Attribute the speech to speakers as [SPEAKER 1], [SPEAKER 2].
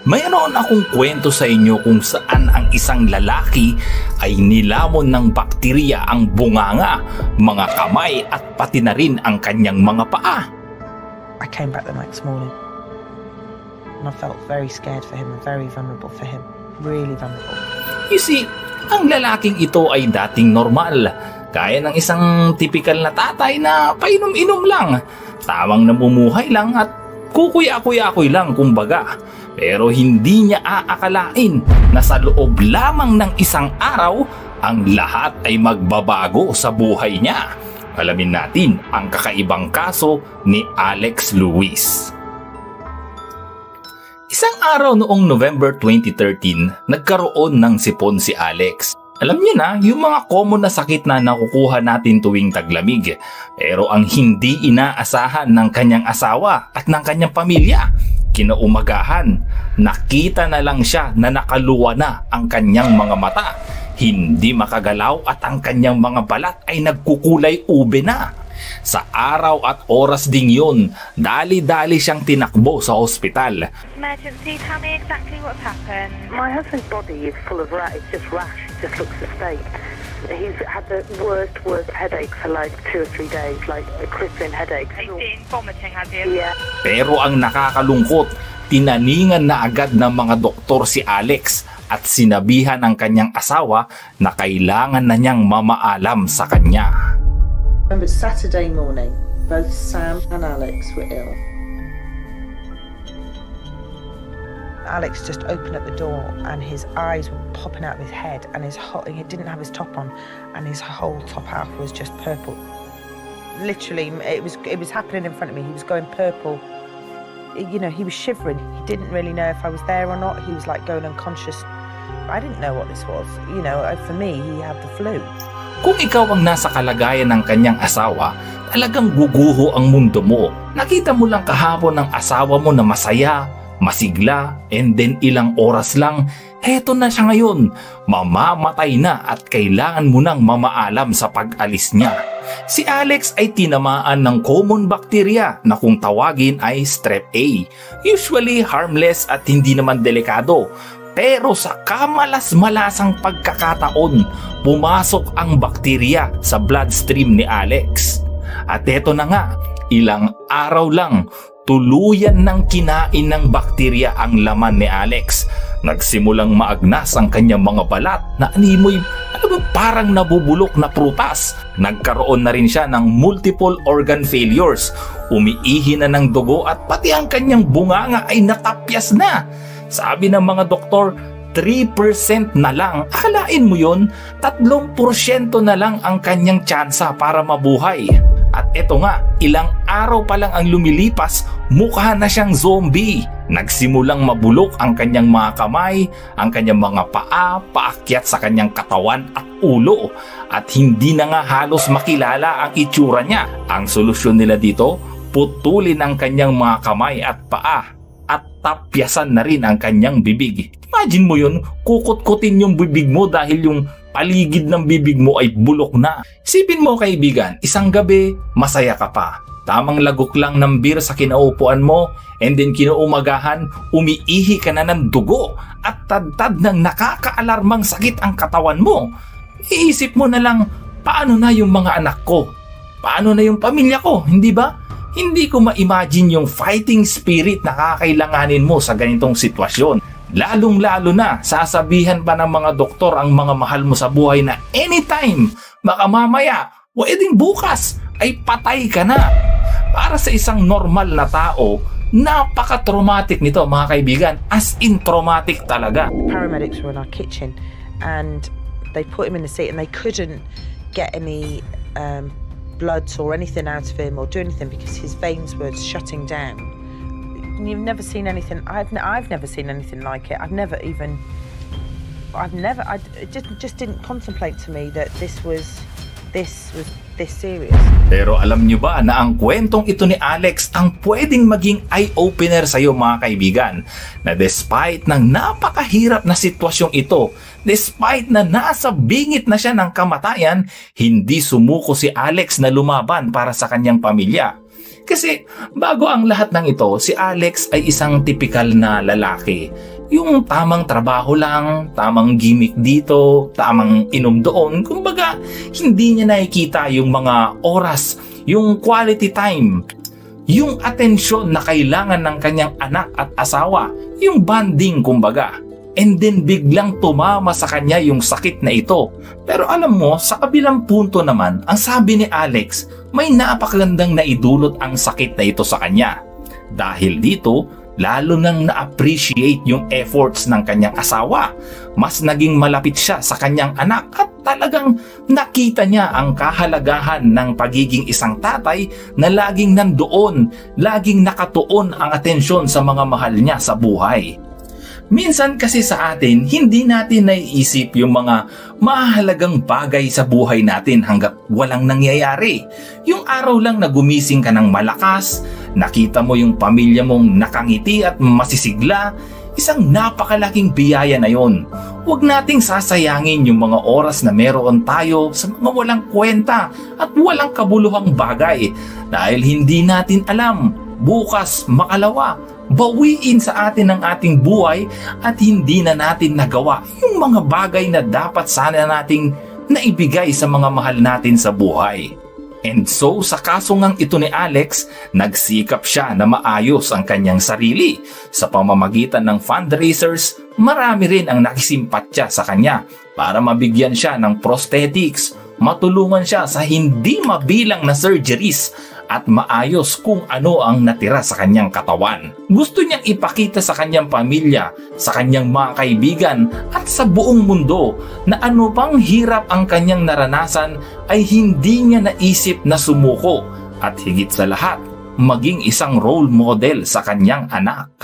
[SPEAKER 1] Mayroon akong kwento sa inyo kung saan ang isang lalaki ay nilamon ng bakterya ang bunganga, mga kamay at pati na rin ang kanyang mga paa.
[SPEAKER 2] I came back the next morning and I felt very scared for him and very vulnerable for him. Really vulnerable.
[SPEAKER 1] You see, ang lalaking ito ay dating normal. Kaya ng isang typical na tatay na painom-inom lang. Tamang namumuhay lang at kukuya-kuya-kuy lang kumbaga. Pero hindi niya aakalain na sa loob lamang ng isang araw, ang lahat ay magbabago sa buhay niya. Alamin natin ang kakaibang kaso ni Alex Luis. Isang araw noong November 2013, nagkaroon ng sipon si Alex. Alam niyo na, yung mga common na sakit na nakukuha natin tuwing taglamig. Pero ang hindi inaasahan ng kanyang asawa at ng kanyang pamilya, kinaumagahan, nakita na lang siya na nakaluwa na ang kanyang mga mata. Hindi makagalaw at ang kanyang mga balat ay nagkukulay ube na. Sa araw at oras ding yun, dali-dali siyang tinakbo sa ospital.
[SPEAKER 3] Emergency, tell me exactly what's happened.
[SPEAKER 4] My husband's body is full of rash. It's just rash. It just looks a state. He's had the worst headache for like 2 or 3 days, like a crippling headache.
[SPEAKER 3] He's been vomiting, has he?
[SPEAKER 4] Yeah.
[SPEAKER 1] Pero ang nakakalungkot, tinaningan na agad ng mga doktor si Alex at sinabihan ng kanyang asawa na kailangan na niyang mamaalam sa kanya.
[SPEAKER 2] I remember Saturday morning, both Sam and Alex were ill. Alex just opened up the door and his eyes were popping out of his head and he didn't have his top on and his whole top half was just purple. Literally, it was happening in front of me. He was going purple. You know, he was shivering. He didn't really know if I was there or not. He was like going unconscious. I didn't know what this was. You know, for me, he had the flu.
[SPEAKER 1] Kung ikaw ang nasa kalagayan ng kanyang asawa, talagang guguho ang mundo mo. Nakita mo lang kahapon ng asawa mo na masaya, masigla, and then ilang oras lang, heto na siya ngayon. Mamamatay na at kailangan mo nang mamaalam sa pag-alis niya. Si Alex ay tinamaan ng common bacteria na kung tawagin ay strep A. Usually harmless at hindi naman delikado. Pero sa kamalas-malasang pagkakataon, pumasok ang bakterya sa bloodstream ni Alex. At eto na nga, ilang araw lang, tuluyan ng kinain ng bakterya ang laman ni Alex. Nagsimulang maagnas ang kanyang mga balat na animoy, parang nabubulok na prutas. Nagkaroon na rin siya ng multiple organ failures. Umiihi na ng dugo at pati ang kanyang bunganga ay natapyas na. Sabi ng mga doktor, 3% na lang. Akalain mo yun, 3% na lang ang kanyang tsansa para mabuhay. At eto nga, ilang araw pa lang ang lumilipas, mukha na siyang zombie. Nagsimulang mabulok ang kanyang mga kamay, ang kanyang mga paa, paakyat sa kanyang katawan at ulo. At hindi na nga halos makilala ang itsura niya. Ang solusyon nila dito, putulin ang kanyang mga kamay at paa. At tapyasan na rin ang kanyang bibig. Imagine mo yun, kukut-kutin yung bibig mo dahil yung paligid ng bibig mo ay bulok na. Isipin mo kaibigan, isang gabi, masaya ka pa. Tamang lagok lang ng beer sa kinaupuan mo and then kinaumagahan, umiihi ka na ng dugo at tad-tad ng nakakaalarmang sakit ang katawan mo. Iisip mo na lang, paano na yung mga anak ko? Paano na yung pamilya ko, hindi ba? Hindi ko ma-imagine yung fighting spirit na kakailanganin mo sa ganitong sitwasyon. Lalong-lalo na, sasabihan pa ng mga doktor ang mga mahal mo sa buhay na anytime, baka mamaya, pwedeng bukas, ay patay ka na. Para sa isang normal na tao, napaka-traumatic nito mga kaibigan, as in traumatic talaga.
[SPEAKER 2] Paramedics were in our kitchen and they put him in the seat and they couldn't get any bloods or anything out of him or do anything because his veins were shutting down. You've never seen anything. I've never seen anything like it. It just didn't contemplate to me that this was this serious.
[SPEAKER 1] Pero alam nyo ba na ang kwentong ito ni Alex ang pwedeng maging eye-opener sa iyo mga kaibigan, na despite ng napakahirap na sitwasyong ito, despite na nasa bingit na siya ng kamatayan, hindi sumuko si Alex na lumaban para sa kanyang pamilya. Kasi bago ang lahat ng ito, si Alex ay isang tipikal na lalaki. Yung tamang trabaho lang, tamang gimmick dito, tamang inom doon. Kumbaga, hindi niya nakikita yung mga oras, yung quality time, yung atensyon na kailangan ng kanyang anak at asawa, yung bonding kumbaga. And then biglang tumama sa kanya yung sakit na ito. Pero alam mo, sa kabilang punto naman, ang sabi ni Alex, may napakagandang naidulot ang sakit na ito sa kanya. Dahil dito, lalo nang na-appreciate yung efforts ng kanyang asawa. Mas naging malapit siya sa kanyang anak at talagang nakita niya ang kahalagahan ng pagiging isang tatay na laging nandoon, laging nakatuon ang atensyon sa mga mahal niya sa buhay. Minsan kasi sa atin, hindi natin naiisip yung mga mahalagang bagay sa buhay natin hanggat walang nangyayari. Yung araw lang na gumising ka ng malakas, nakita mo yung pamilya mong nakangiti at masisigla, isang napakalaking biyaya na yon. Huwag nating sasayangin yung mga oras na meron tayo sa mga walang kwenta at walang kabuluhang bagay dahil hindi natin alam, bukas, makalawa, bawiin sa atin ang ating buhay at hindi na natin nagawa yung mga bagay na dapat sana nating naibigay sa mga mahal natin sa buhay. And so sa kaso ngang ito ni Alex, nagsikap siya na maayos ang kanyang sarili. Sa pamamagitan ng fundraisers, marami rin ang nakisimpatya sa kanya para mabigyan siya ng prosthetics, matulungan siya sa hindi mabilang na surgeries at maayos kung ano ang natira sa kanyang katawan. Gusto niyang ipakita sa kanyang pamilya, sa kanyang mga kaibigan at sa buong mundo na ano pang hirap ang kanyang naranasan ay hindi niya naisip na sumuko at higit sa lahat, maging isang role model sa kanyang anak.